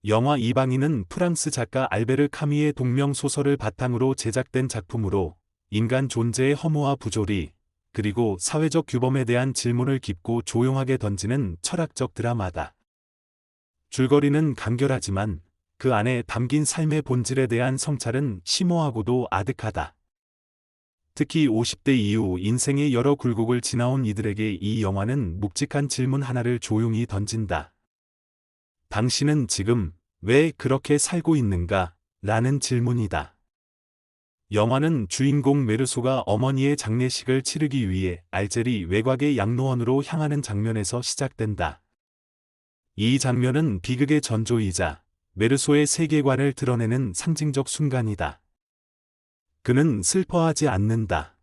영화 이방인은 프랑스 작가 알베르 카미의 동명 소설을 바탕으로 제작된 작품으로 인간 존재의 허무와 부조리, 그리고 사회적 규범에 대한 질문을 깊고 조용하게 던지는 철학적 드라마다. 줄거리는 간결하지만 그 안에 담긴 삶의 본질에 대한 성찰은 심오하고도 아득하다. 특히 50대 이후 인생의 여러 굴곡을 지나온 이들에게 이 영화는 묵직한 질문 하나를 조용히 던진다. 당신은 지금 왜 그렇게 살고 있는가? 라는 질문이다. 영화는 주인공 메르소가 어머니의 장례식을 치르기 위해 알제리 외곽의 양로원으로 향하는 장면에서 시작된다. 이 장면은 비극의 전조이자 메르소의 세계관을 드러내는 상징적 순간이다. 그는 슬퍼하지 않는다.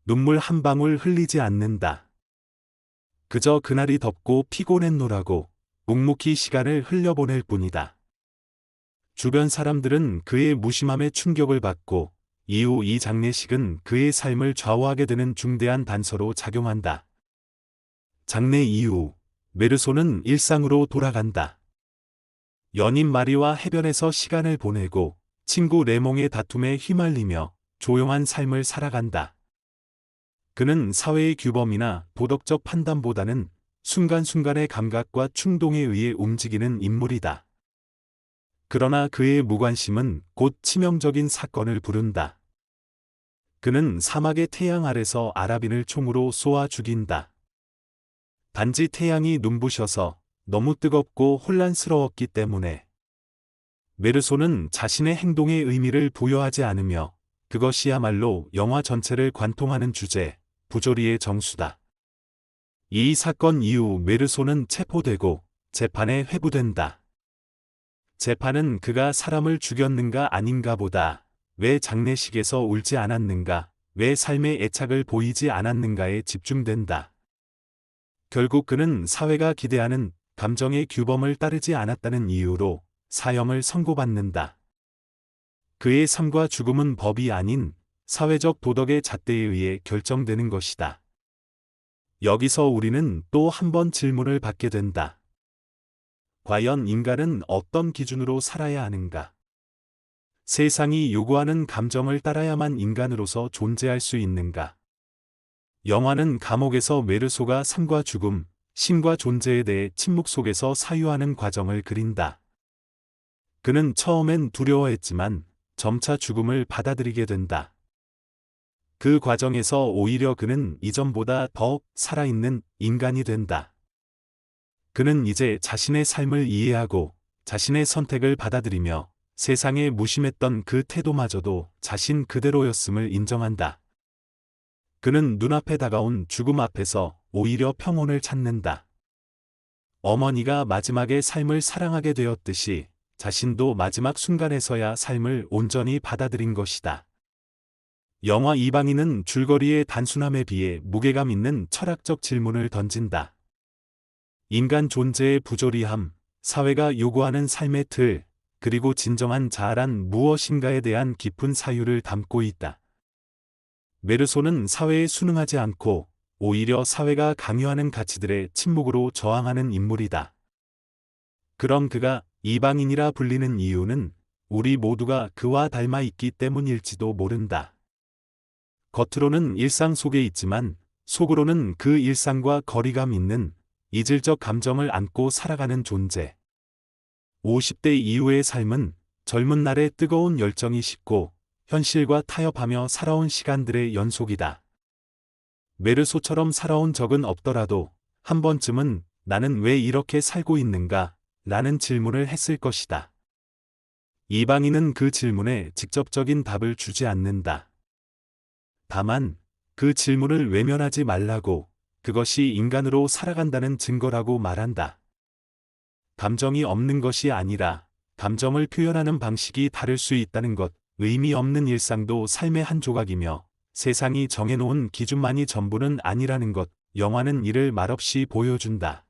눈물 한 방울 흘리지 않는다. 그저 그날이 덥고 피곤했노라고 묵묵히 시간을 흘려보낼 뿐이다. 주변 사람들은 그의 무심함에 충격을 받고 이후 이 장례식은 그의 삶을 좌우하게 되는 중대한 단서로 작용한다. 장례 이후 메르소는 일상으로 돌아간다. 연인 마리와 해변에서 시간을 보내고 친구 레몽의 다툼에 휘말리며 조용한 삶을 살아간다. 그는 사회의 규범이나 도덕적 판단보다는 순간순간의 감각과 충동에 의해 움직이는 인물이다. 그러나 그의 무관심은 곧 치명적인 사건을 부른다. 그는 사막의 태양 아래서 아랍인을 총으로 쏘아 죽인다. 단지 태양이 눈부셔서 너무 뜨겁고 혼란스러웠기 때문에. 메르소는 자신의 행동에 의미를 부여하지 않으며 그것이야말로 영화 전체를 관통하는 주제, 부조리의 정수다. 이 사건 이후 메르소는 체포되고 재판에 회부된다. 재판은 그가 사람을 죽였는가 아닌가 보다, 왜 장례식에서 울지 않았는가, 왜 삶의 애착을 보이지 않았는가에 집중된다. 결국 그는 사회가 기대하는 감정의 규범을 따르지 않았다는 이유로 사형을 선고받는다. 그의 삶과 죽음은 법이 아닌 사회적 도덕의 잣대에 의해 결정되는 것이다. 여기서 우리는 또 한 번 질문을 받게 된다. 과연 인간은 어떤 기준으로 살아야 하는가? 세상이 요구하는 감정을 따라야만 인간으로서 존재할 수 있는가? 영화는 감옥에서 메르소가 삶과 죽음, 신과 존재에 대해 침묵 속에서 사유하는 과정을 그린다. 그는 처음엔 두려워했지만 점차 죽음을 받아들이게 된다. 그 과정에서 오히려 그는 이전보다 더 살아있는 인간이 된다. 그는 이제 자신의 삶을 이해하고 자신의 선택을 받아들이며 세상에 무심했던 그 태도마저도 자신 그대로였음을 인정한다. 그는 눈앞에 다가온 죽음 앞에서 오히려 평온을 찾는다. 어머니가 마지막에 삶을 사랑하게 되었듯이 자신도 마지막 순간에서야 삶을 온전히 받아들인 것이다. 영화 이방인은 줄거리의 단순함에 비해 무게감 있는 철학적 질문을 던진다. 인간 존재의 부조리함, 사회가 요구하는 삶의 틀, 그리고 진정한 자아란 무엇인가에 대한 깊은 사유를 담고 있다. 메르소는 사회에 순응하지 않고 오히려 사회가 강요하는 가치들의 침묵으로 저항하는 인물이다. 그럼 그가 이방인이라 불리는 이유는 우리 모두가 그와 닮아 있기 때문일지도 모른다. 겉으로는 일상 속에 있지만 속으로는 그 일상과 거리감 있는 이질적 감정을 안고 살아가는 존재. 50대 이후의 삶은 젊은 날의 뜨거운 열정이 식고 현실과 타협하며 살아온 시간들의 연속이다. 메르소처럼 살아온 적은 없더라도 한 번쯤은 나는 왜 이렇게 살고 있는가? 라는 질문을 했을 것이다. 이방인은 그 질문에 직접적인 답을 주지 않는다. 다만 그 질문을 외면하지 말라고, 그것이 인간으로 살아간다는 증거라고 말한다. 감정이 없는 것이 아니라 감정을 표현하는 방식이 다를 수 있다는 것, 의미 없는 일상도 삶의 한 조각이며 세상이 정해놓은 기준만이 전부는 아니라는 것, 영화는 이를 말없이 보여준다.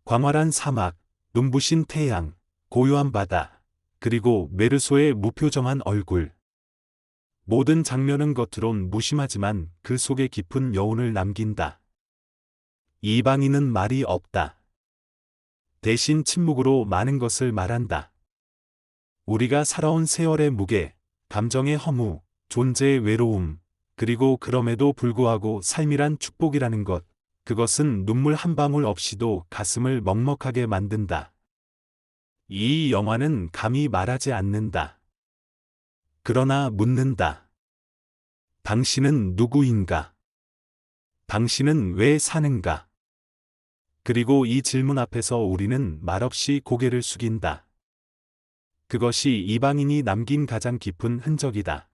광활한 사막, 눈부신 태양, 고요한 바다, 그리고 메르소의 무표정한 얼굴. 모든 장면은 겉으론 무심하지만 그 속에 깊은 여운을 남긴다. 이방인은 말이 없다. 대신 침묵으로 많은 것을 말한다. 우리가 살아온 세월의 무게, 감정의 허무, 존재의 외로움, 그리고 그럼에도 불구하고 삶이란 축복이라는 것, 그것은 눈물 한 방울 없이도 가슴을 먹먹하게 만든다. 이 영화는 감히 말하지 않는다. 그러나 묻는다. 당신은 누구인가? 당신은 왜 사는가? 그리고 이 질문 앞에서 우리는 말없이 고개를 숙인다. 그것이 이방인이 남긴 가장 깊은 흔적이다.